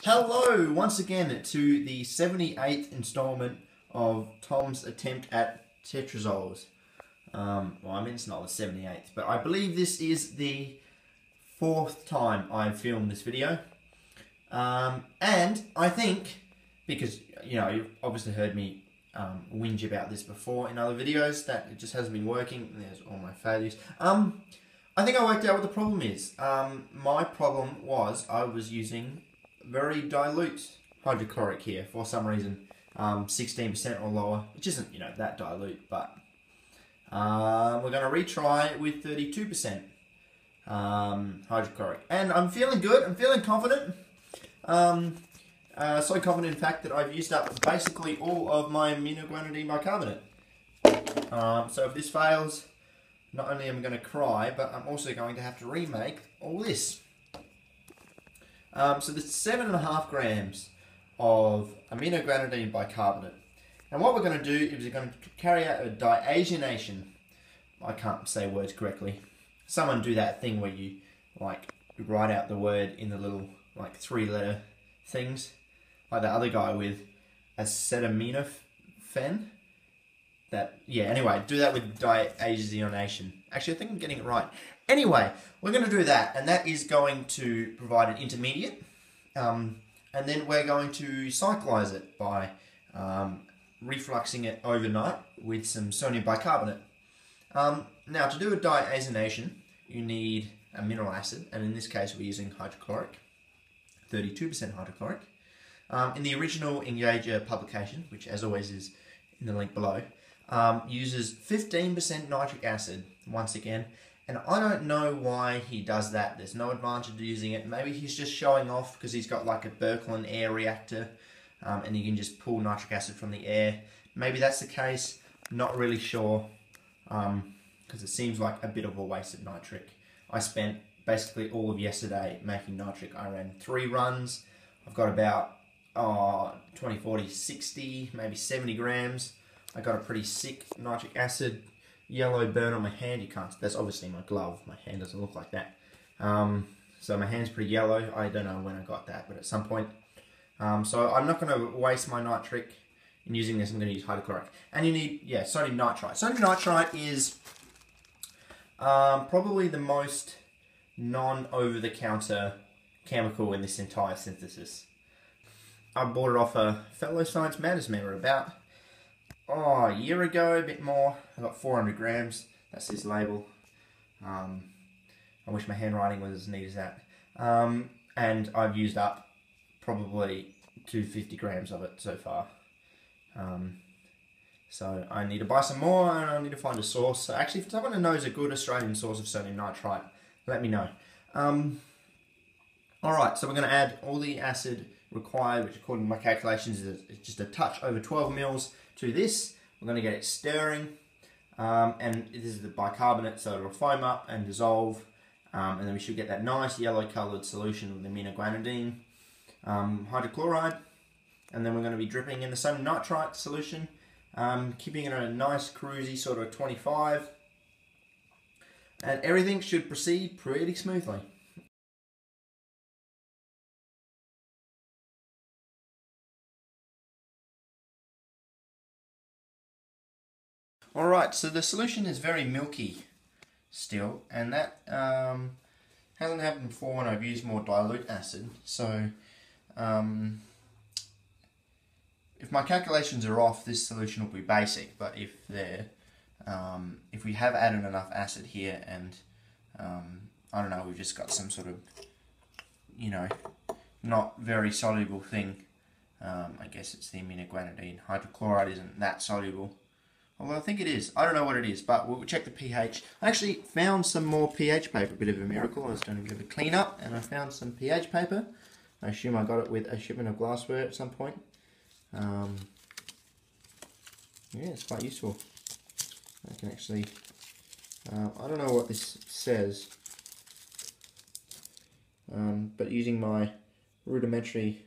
Hello, once again to the 78th installment of Tom's attempt at Tetrazoles. Well, I mean, it's not the 78th, but I believe this is the 4th time I've filmed this video. And I think, because, you know, you've obviously heard me whinge about this before in other videos, that it just hasn't been working. There's all my failures. I think I worked out what the problem is. My problem was I was using very dilute hydrochloric here for some reason, 16% or lower, which isn't, you know, that dilute, but we're going to retry with 32% hydrochloric, and I'm feeling good. I'm feeling confident. So confident, in fact, that I've used up basically all of my aminoguanidine bicarbonate. So if this fails, not only am I going to cry, but I'm also going to have to remake all this. So there's 7.5 grams of aminoguanidine bicarbonate. And what we're going to do is we're going to carry out a diazonation. I can't say words correctly. Someone do that thing where you like write out the word in the little like 3-letter things, like the other guy with acetaminophen. Anyway, do that with diazonation. Actually, I think I'm getting it right. Anyway, we're going to do that, and that is going to provide an intermediate, and then we're going to cyclize it by refluxing it overnight with some sodium bicarbonate. Now, to do a diazonation, you need a mineral acid, and in this case we're using hydrochloric, 32% hydrochloric. In the original Engager publication, which as always is in the link below, uses 15% nitric acid once again, and I don't know why he does that. There's no advantage to using it. Maybe he's just showing off because he's got like a Birkeland air reactor, and you can just pull nitric acid from the air. Maybe that's the case. Not really sure, because it seems like a bit of a waste of nitric. I spent basically all of yesterday making nitric. I ran 3 runs. I've got about 20, 40, 60, maybe 70 grams. I got a pretty sick nitric acid yellow burn on my hand. You can't, that's obviously my glove. My hand doesn't look like that. So my hand's pretty yellow. I don't know when I got that, but at some point. So I'm not going to waste my nitric in using this. I'm going to use hydrochloric. And you need, sodium nitrite. Sodium nitrite is probably the most non-over-the-counter chemical in this entire synthesis. I bought it off a fellow Science Matters member about a year ago, a bit more. I got 400 grams. That's his label. I wish my handwriting was as neat as that. And I've used up probably 250 grams of it so far. So I need to buy some more, and I need to find a source. So actually, if someone who knows a good Australian source of sodium nitrite, let me know. Alright, so we're going to add all the acid required, which according to my calculations is just a touch over 12 mils to this. We're going to get it stirring, and this is the bicarbonate, so it'll foam up and dissolve, and then we should get that nice yellow coloured solution of the aminoguanidine hydrochloride, and then we're going to be dripping in the sodium nitrite solution, keeping it at a nice cruisy sort of 25, and everything should proceed pretty smoothly. Alright, so the solution is very milky still, and that hasn't happened before when I've used more dilute acid. So if my calculations are off, this solution will be basic, but if we have added enough acid here and I don't know, we've just got some sort of, you know, not very soluble thing, I guess it's the aminoguanidine. Hydrochloride isn't that soluble. Although I think it is. I don't know what it is, but we'll check the pH. I actually found some more pH paper, a bit of a miracle. I was doing a bit of a clean up and I found some pH paper. I assume I got it with a shipment of glassware at some point. Yeah, it's quite useful. I can actually, I don't know what this says, but using my rudimentary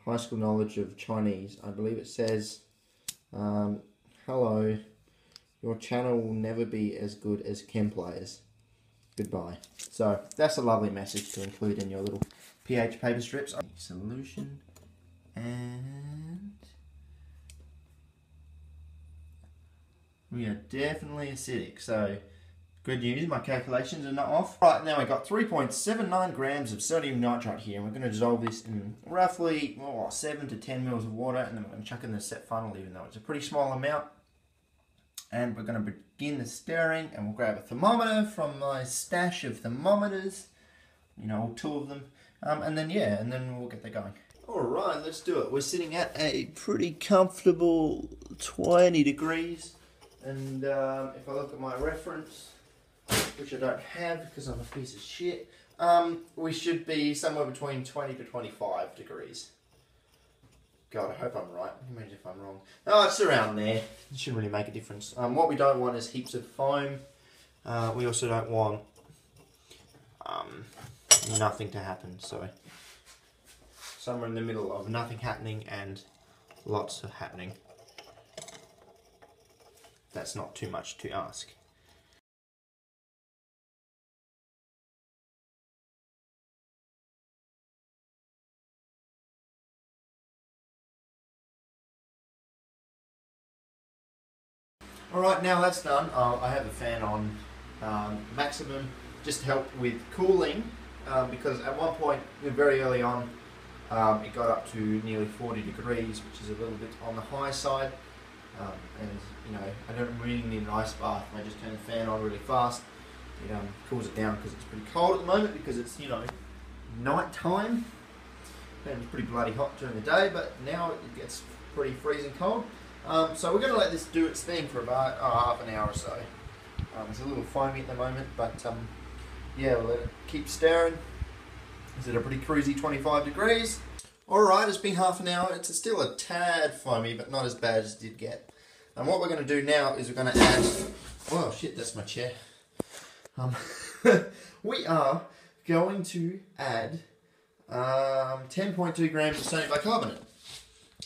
high school knowledge of Chinese, I believe it says, hello, your channel will never be as good as chem players. Goodbye. So that's a lovely message to include in your little pH paper strips. Solution, and we are definitely acidic, so good news, my calculations are not off. Right, now we've got 3.79 grams of sodium nitrite here, and we're going to dissolve this in roughly 7 to 10 mils of water, and then we're going to chuck in the set funnel, even though it's a pretty small amount. And we're going to begin the stirring, and we'll grab a thermometer from my stash of thermometers, you know, all 2 of them, and then we'll get that going. Alright, let's do it. We're sitting at a pretty comfortable 20 degrees, and if I look at my reference, which I don't have because I'm a piece of shit, we should be somewhere between 20 to 25 degrees. God, I hope I'm right. Imagine if I'm wrong. No, it's around there. It shouldn't really make a difference. What we don't want is heaps of foam. We also don't want nothing to happen. So somewhere in the middle of nothing happening and lots of happening. That's not too much to ask. Alright, now that's done, I have the fan on maximum just to help with cooling, because at one point, very early on, it got up to nearly 40 degrees, which is a little bit on the high side, and you know, I don't really need an ice bath. I just turn the fan on really fast. It cools it down because it's pretty cold at the moment, because it's, you know, night time, and it's pretty bloody hot during the day, but now it gets pretty freezing cold. So we're going to let this do its thing for about half an hour or so. It's a little foamy at the moment, but yeah, we'll let it keep stirring. It's at a pretty cruisy 25 degrees. Alright, it's been half an hour. It's still a tad foamy, but not as bad as it did get. And what we're going to do now is we're going to add... Oh shit, that's my chair. We are going to add 10.2 grams of sodium bicarbonate.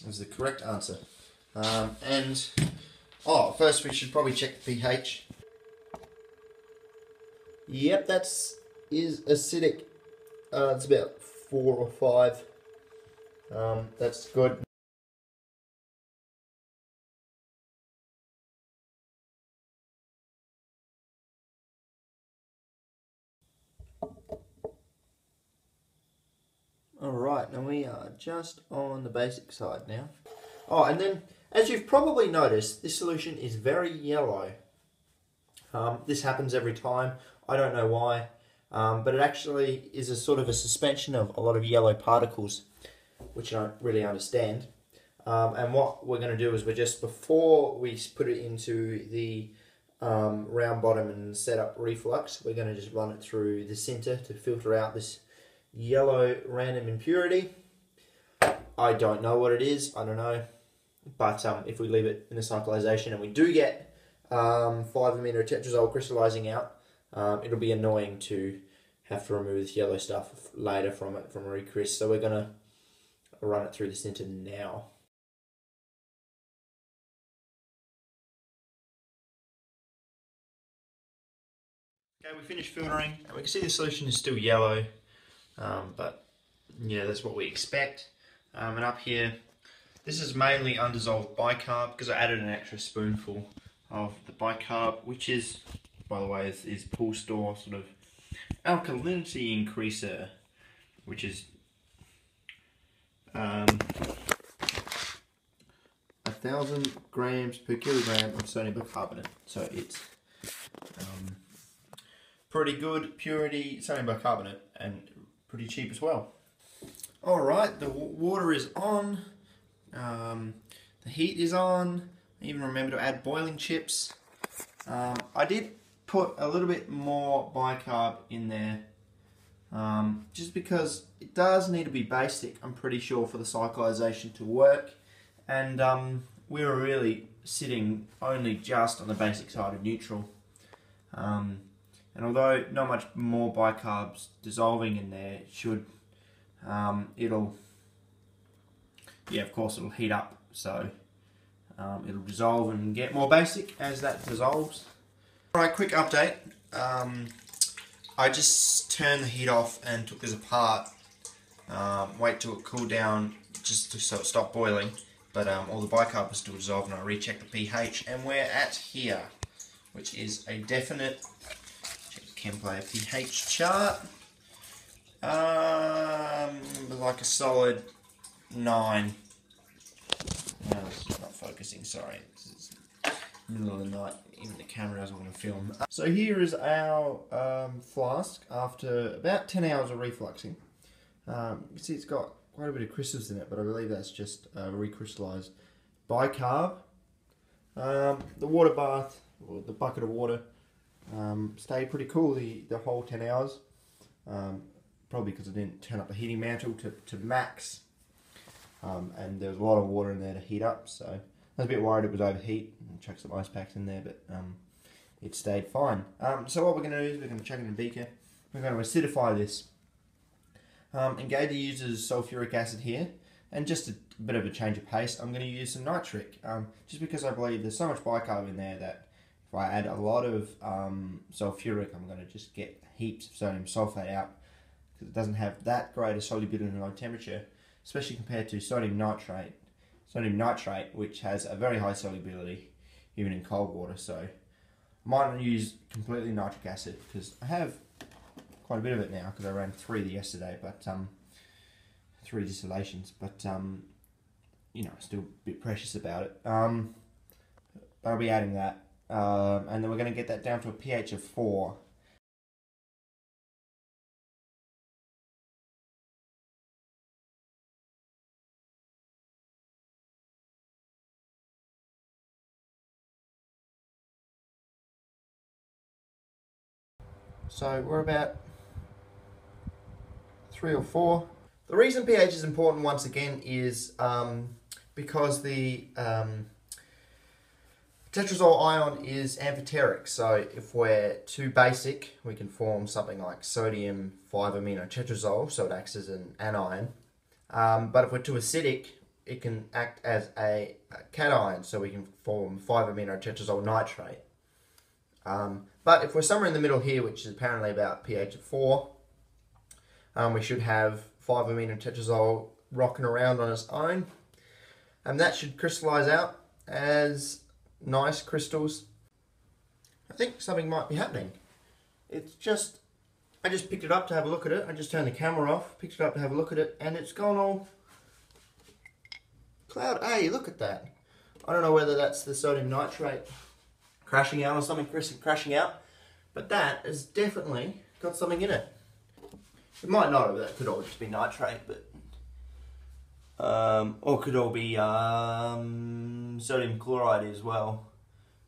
That's the correct answer. First we should probably check the pH. Yep, is acidic. It's about 4 or 5. That's good. Alright, now we are just on the basic side now. Oh, and then, as you've probably noticed, this solution is very yellow. This happens every time. I don't know why, but it actually is a sort of a suspension of a lot of yellow particles, which I don't really understand. And what we're going to do is before we put it into the round bottom and set up reflux, we're going to just run it through the sinter to filter out this yellow random impurity. I don't know what it is, I don't know. But if we leave it in the cyclization and we do get 5-amino tetrazole crystallizing out, it'll be annoying to have to remove this yellow stuff later from a recryst. So we're going to run it through the sinter now. Okay, we finished filtering, and we can see the solution is still yellow, but yeah, that's what we expect. And up here, this is mainly undissolved bicarb, because I added an extra spoonful of the bicarb, which is, by the way, is Pool Store sort of alkalinity increaser, which is 1,000 grams per kilogram of sodium bicarbonate. So it's pretty good purity sodium bicarbonate and pretty cheap as well. Alright, the water is on, the heat is on. I even remember to add boiling chips. I did put a little bit more bicarb in there, just because it does need to be basic, I'm pretty sure, for the cyclization to work. And we were really sitting only just on the basic side of neutral. And although not much more bicarb's dissolving in there, it should, it'll heat up, so it'll dissolve and get more basic as that dissolves. Alright, quick update. I just turned the heat off and took this apart, wait till it cooled down just so it stopped boiling, but all the bicarb was still dissolved, and I rechecked the pH, and we're at here, which is a definite, check the ChemPlayer pH chart, like a solid 9. No, it's not focusing, sorry. It's middle of the night, even the camera doesn't want to film. So here is our flask after about 10 hours of refluxing. You see it's got quite a bit of crystals in it, but I believe that's just recrystallized bicarb. The water bath, or the bucket of water, stayed pretty cool the whole 10 hours. Probably because I didn't turn up the heating mantle to max. And there was a lot of water in there to heat up, so I was a bit worried it was overheat, and chuck some ice packs in there, but it stayed fine. So what we're going to do is we're going to chuck it in a beaker. We're going to acidify this. Engage uses sulfuric acid here, and just a bit of a change of pace, I'm going to use some nitric, just because I believe there's so much bicarb in there that if I add a lot of sulfuric, I'm going to just get heaps of sodium sulfate out, because it doesn't have that great a solubility in low temperature, especially compared to sodium nitrate, which has a very high solubility even in cold water. So I might not use completely nitric acid, because I have quite a bit of it now, because I ran 3 yesterday, but 3 distillations, but you know, still a bit precious about it. I'll be adding that, and then we're going to get that down to a pH of 4. So we're about 3 or 4. The reason pH is important once again is because the tetrazole ion is amphoteric. So if we're too basic, we can form something like sodium 5-aminotetrazole, so it acts as an anion. But if we're too acidic, it can act as a cation, so we can form 5-aminotetrazole nitrate. But if we're somewhere in the middle here, which is apparently about pH of 4, we should have 5-aminotetrazole rocking around on its own, and that should crystallize out as nice crystals. I think something might be happening. It's just, I just picked it up to have a look at it. I just turned the camera off, picked it up to have a look at it, and it's gone all cloud. Hey, look at that. I don't know whether that's the sodium nitrate crashing out or something crashing out, but that has definitely got something in it. It might not have, that could all just be nitrate, but or could all be sodium chloride as well,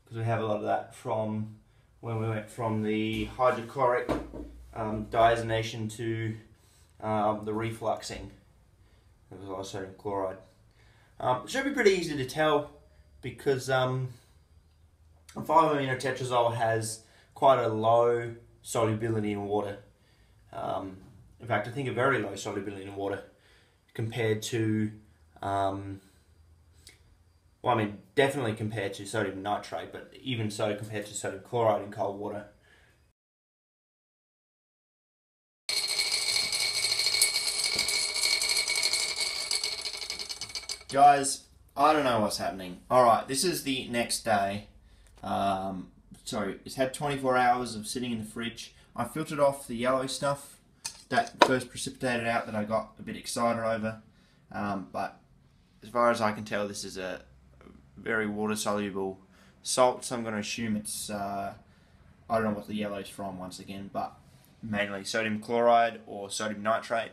because we have a lot of that from when we went from the hydrochloric diazonation to the refluxing. There was a lot of sodium chloride. It should be pretty easy to tell, because 5-aminotetrazole has quite a low solubility in water. In fact, I think a very low solubility in water compared to, well, I mean, definitely compared to sodium nitrate, but even so compared to sodium chloride in cold water. Guys, I don't know what's happening. Alright, this is the next day. Sorry, it's had 24 hours of sitting in the fridge. I filtered off the yellow stuff that first precipitated out that I got a bit excited over. But as far as I can tell, this is a very water-soluble salt, so I'm going to assume it's, I don't know what the yellow's from once again, but mainly sodium chloride or sodium nitrate.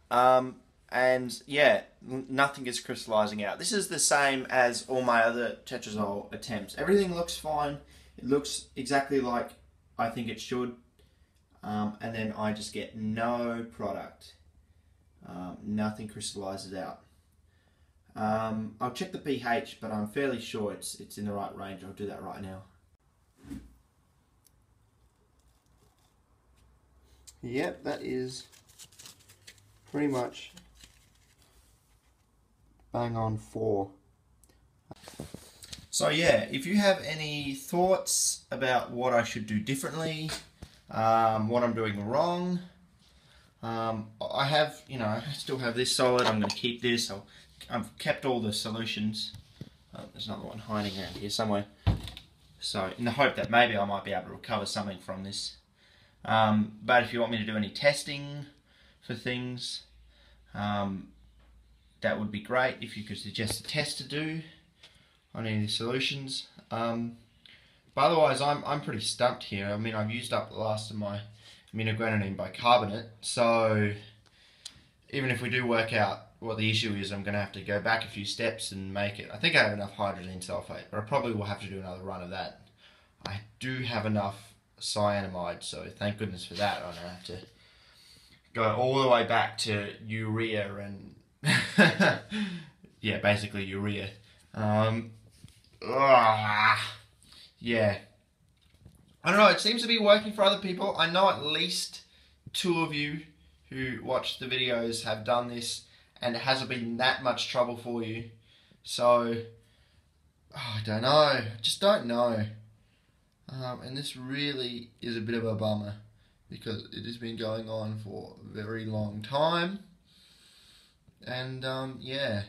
And yeah, nothing is crystallizing out. This is the same as all my other tetrazole attempts. Everything looks fine. It looks exactly like I think it should. And then I just get no product. Nothing crystallizes out. I'll check the pH, but I'm fairly sure it's in the right range. I'll do that right now. Yep, that is pretty much bang on 4. So yeah, if you have any thoughts about what I should do differently, what I'm doing wrong, I have, you know, I still have this solid. I'm going to keep this. I've kept all the solutions. There's another one hiding around here somewhere. So in the hope that maybe I might be able to recover something from this. But if you want me to do any testing for things, that would be great if you could suggest a test to do on any of the solutions. But otherwise, I'm pretty stumped here. I mean, I've used up the last of my aminogrenadine bicarbonate, so even if we do work out what the issue is, I'm going to have to go back a few steps and make it. I think I have enough hydrogen sulfate, but I probably will have to do another run of that. I do have enough cyanamide, so thank goodness for that. I don't have to go all the way back to urea and yeah, basically urea. Yeah. I don't know, it seems to be working for other people. I know at least 2 of you who watch the videos have done this, and it hasn't been that much trouble for you. So, I don't know. I just don't know. And this really is a bit of a bummer, because it has been going on for a very long time. And, yeah.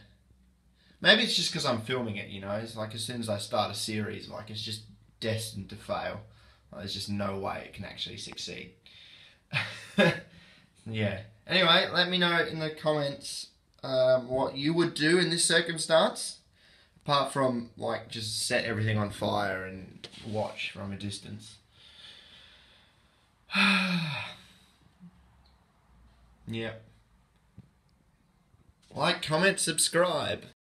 Maybe it's just because I'm filming it, you know. It's like as soon as I start a series, like it's just destined to fail. Like, there's just no way it can actually succeed. Yeah. Anyway, let me know in the comments what you would do in this circumstance. Apart from, like, just set everything on fire and watch from a distance. Yeah. Like, comment, subscribe.